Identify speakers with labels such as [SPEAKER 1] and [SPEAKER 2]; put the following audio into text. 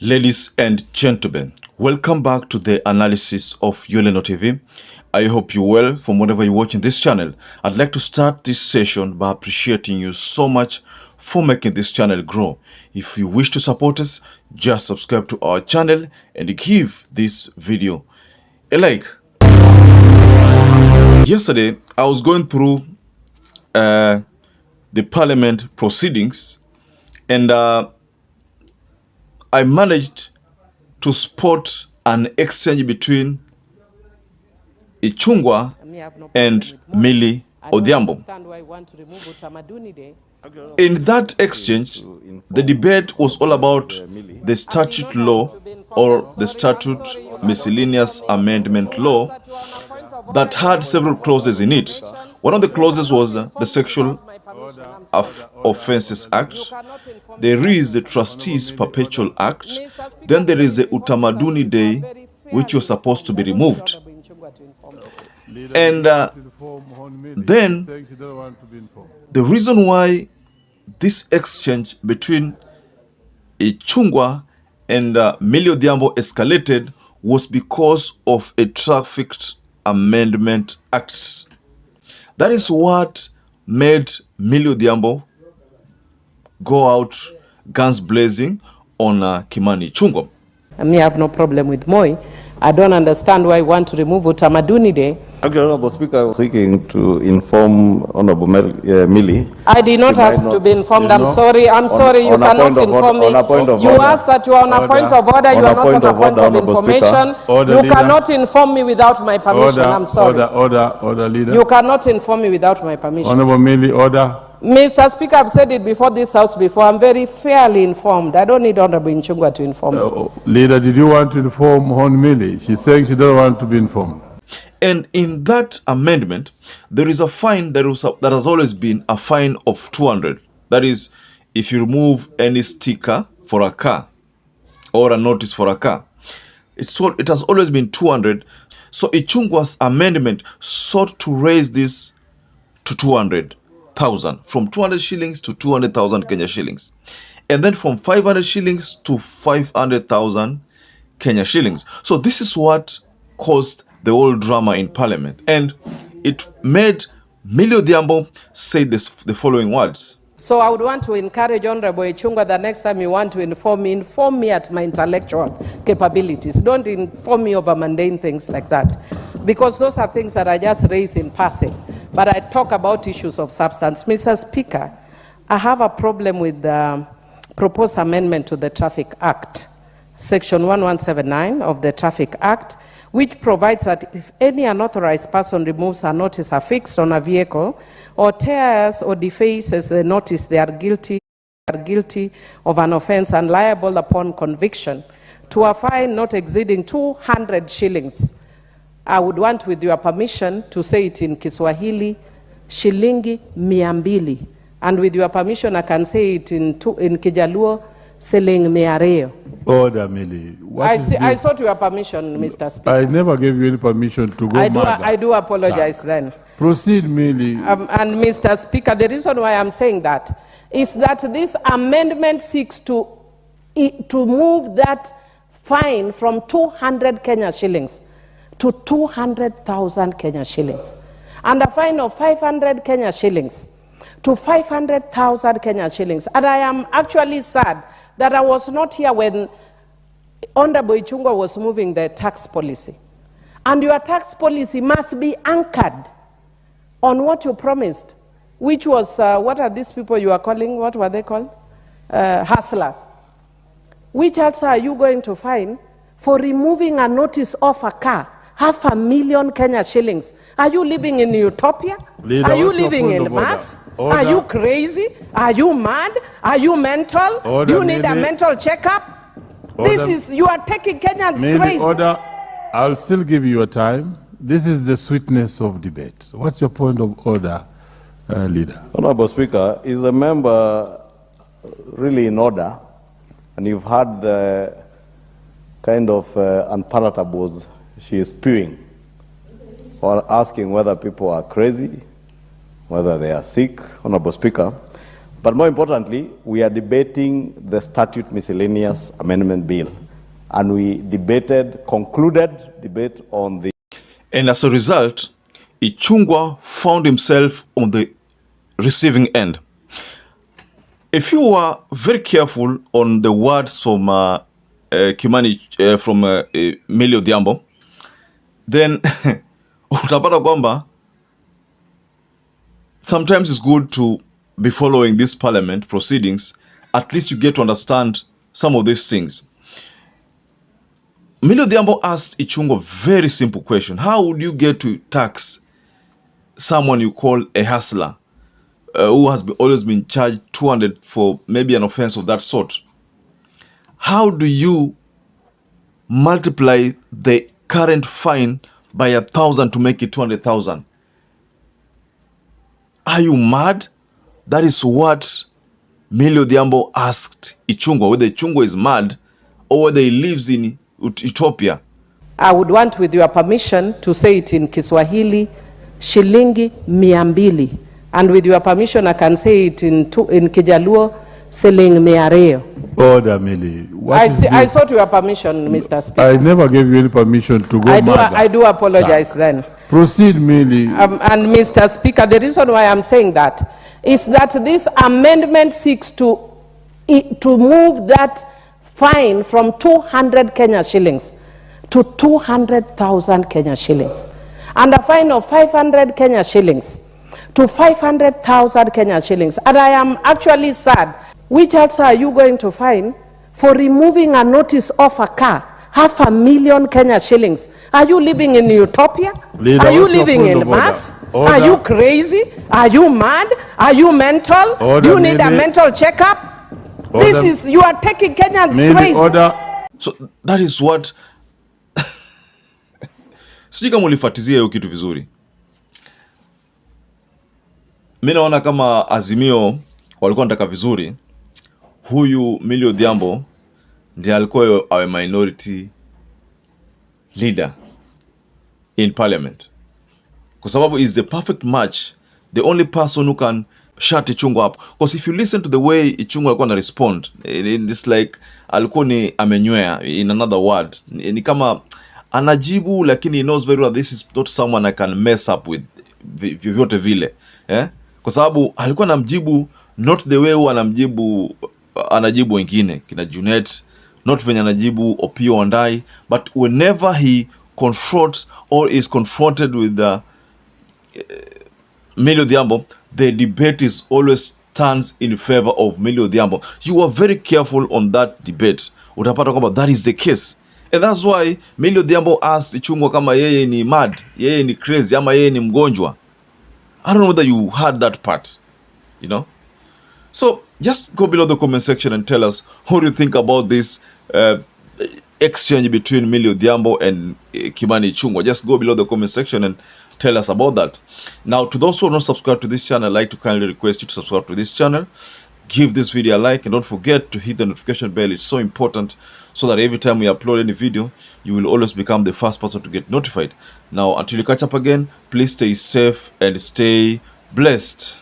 [SPEAKER 1] Ladies and gentlemen, welcome back to the analysis of YOLENO TV. I hope you're well from whenever you're watching this channel. I'd like to start this session by appreciating you so much for making this channel grow. If you wish to support us, just subscribe to our channel and give this video a like. Yesterday, I was going through the parliament proceedings and I managed to spot an exchange between Ichungwa and Millie Odhiambo. In that exchange, the debate was all about the statute law or the statute miscellaneous amendment law that had several clauses in it. One of the clauses was the Sexual Offences Act. There is the Trustees Perpetual Act. Then there is the Utamaduni Day, which was supposed to be removed. And then the reason why this exchange between Ichungwa and Millie Odhiambo escalated was because of a Traffic Amendment Act. That is what made Millie Odhiambo go out guns blazing on Kimani Ichungwa.
[SPEAKER 2] I have no problem with Moi. I don't understand why you want to remove Utamaduni Day.
[SPEAKER 3] Honorable Speaker, I was seeking to inform Honorable Millie.
[SPEAKER 2] I did not ask to be informed. I'm sorry. I'm sorry. You cannot inform me. You asked that you are on a point of order. You are not on a point of information. You cannot inform me without my permission. I'm sorry.
[SPEAKER 4] Order, Leader.
[SPEAKER 2] You cannot inform me without my permission.
[SPEAKER 4] Honorable Millie, order.
[SPEAKER 2] Mr. Speaker, I've said it before this house before. I'm very fairly informed. I don't need Honorable Ichungwa to inform me.
[SPEAKER 4] Leader, did you want to inform Hon Millie? She's saying she doesn't want to be informed.
[SPEAKER 1] And in that amendment, there is a fine that has always been a fine of 200. That is, if you remove any sticker for a car or a notice for a car, it has always been 200. So Ichungwa's amendment sought to raise this to 200,000, from 200 shillings to 200,000 Kenya shillings, and then from 500 shillings to 500,000 Kenya shillings. So this is what caused the whole drama in Parliament, and it made Millie Odhiambo say the following words.
[SPEAKER 2] So I would want to encourage Honorable Ichungwa, the next time you want to inform me at my intellectual capabilities. Don't inform me over mundane things like that, because those are things that I just raise in passing. But I talk about issues of substance. Mr. Speaker, I have a problem with the proposed amendment to the Traffic Act, Section 1179 of the Traffic Act, which provides that if any unauthorized person removes a notice affixed on a vehicle or tears or defaces the notice, they are guilty of an offense and liable upon conviction to a fine not exceeding 200 shillings. I would want, with your permission, to say it in Kiswahili, shilingi 200. And with your permission, I can say it in Kijaluo, Seling Meareo.
[SPEAKER 4] Order, Millie.
[SPEAKER 2] I sought your permission, Mr. Speaker.
[SPEAKER 4] I never gave you any permission to go
[SPEAKER 2] I do apologize then.
[SPEAKER 4] Proceed, Millie.
[SPEAKER 2] And Mr. Speaker, the reason why I'm saying that is that this amendment seeks to move that fine from 200 Kenya shillings to 200,000 Kenya shillings, and a fine of 500 Kenya shillings to 500,000 Kenya shillings. And I am actually sad that I was not here when Honorable Ichungwa was moving the tax policy. And your tax policy must be anchored on what you promised, which was, what are these people you are calling, what were they called? Hustlers. Which else are you going to fine for removing a notice off a car? 500,000 Kenya shillings. Are you living in utopia?
[SPEAKER 4] Leader,
[SPEAKER 2] are you living in mass?
[SPEAKER 4] Order.
[SPEAKER 2] Are you crazy? Are you mad? Are you mental?
[SPEAKER 4] Order,
[SPEAKER 2] Do you need
[SPEAKER 4] Millie.
[SPEAKER 2] a mental checkup? You are taking Kenyans
[SPEAKER 4] Millie,
[SPEAKER 2] crazy.
[SPEAKER 4] Order. I'll still give you your time. This is the sweetness of debate. What's your point of order, Leader?
[SPEAKER 3] Honorable Speaker, is a member really in order? And you've had the kind of unpalatables she is spewing, or asking whether people are crazy, whether they are sick. Honorable Speaker, But more importantly, we are debating the Statute Miscellaneous Amendment Bill. And we concluded debate on the...
[SPEAKER 1] And as a result, Ichungwa found himself on the receiving end. If you were very careful on the words from Kimani, from Millie Odhiambo, then utapata kwamba sometimes it's good to be following this parliament proceedings. At least you get to understand some of these things. Millie Odhiambo asked Ichungwa a very simple question. How would you get to tax someone you call a hustler who has always been charged 200 for maybe an offense of that sort? How do you multiply the current fine by 1,000 to make it 200,000? Are you mad? That is what Millie Odhiambo asked Ichungwa, whether Ichungwa is mad or whether he lives in utopia.
[SPEAKER 2] I would want, with your permission, to say it in Kiswahili, shilingi 200. And with your permission, I can say it in Kijaluo, siling 100.
[SPEAKER 4] Order, Millie.
[SPEAKER 2] I sought your permission, Mr. Speaker.
[SPEAKER 4] I never gave you any permission to go mad.
[SPEAKER 2] I do apologize then.
[SPEAKER 4] Proceed, Millie.
[SPEAKER 2] And Mr. Speaker, the reason why I'm saying that is that this amendment seeks to move that fine from 200 Kenya shillings to 200,000 Kenya shillings. And a fine of 500 Kenya shillings to 500,000 Kenya shillings. And I am actually sad. Which else are you going to fine for removing a notice of a car? 500,000 Kenya shillings. Are you living in utopia?
[SPEAKER 4] Leader,
[SPEAKER 2] are you living in mass? Are you crazy? Are you mad? Are you mental? Do you need a mental checkup? You are taking Kenyans crazy.
[SPEAKER 4] Order.
[SPEAKER 1] So that is what sijui kama ulifuatizia hiyo kitu vizuri. Mimi naona kama Azimio walikuwa wanataka vizuri, huyu Millie Odhiambo ndiye alikuwa a minority leader in parliament, kwa sababu is the perfect match, the only person who can shut Ichungwa up. Because if you listen to the way Ichungwa alikuwa na respond, it's like alikuwa ni amenywea, in another word, ni kama anajibu lakini he knows very well this is not someone I can mess up with vyovyote vile, kwa sababu alikuwa anamjibu not the way anajibu wengine kina Junet, not venye anajibu Opiyo Wandayi, but whenever he confronts or is confronted with Millie Odhiambo, the debate is always turns in favor of Millie Odhiambo. You are very careful on that debate, utapata kwamba that is the case. And that's why Millie Odhiambo asked Ichungwa kama yeye ni mad, yeye ni crazy, ama yeye ni mgonjwa. I don't know whether you heard that part, you know. So just go below the comment section and tell us how do you think about this exchange between Millie Odhiambo and Kimani Ichungwa. Just go below the comment section and tell us about that. Now, to those who are not subscribed to this channel, I'd like to kindly request you to subscribe to this channel. Give this video a like and don't forget to hit the notification bell. It's so important so that every time we upload any video, you will always become the first person to get notified. Now, until you catch up again, please stay safe and stay blessed.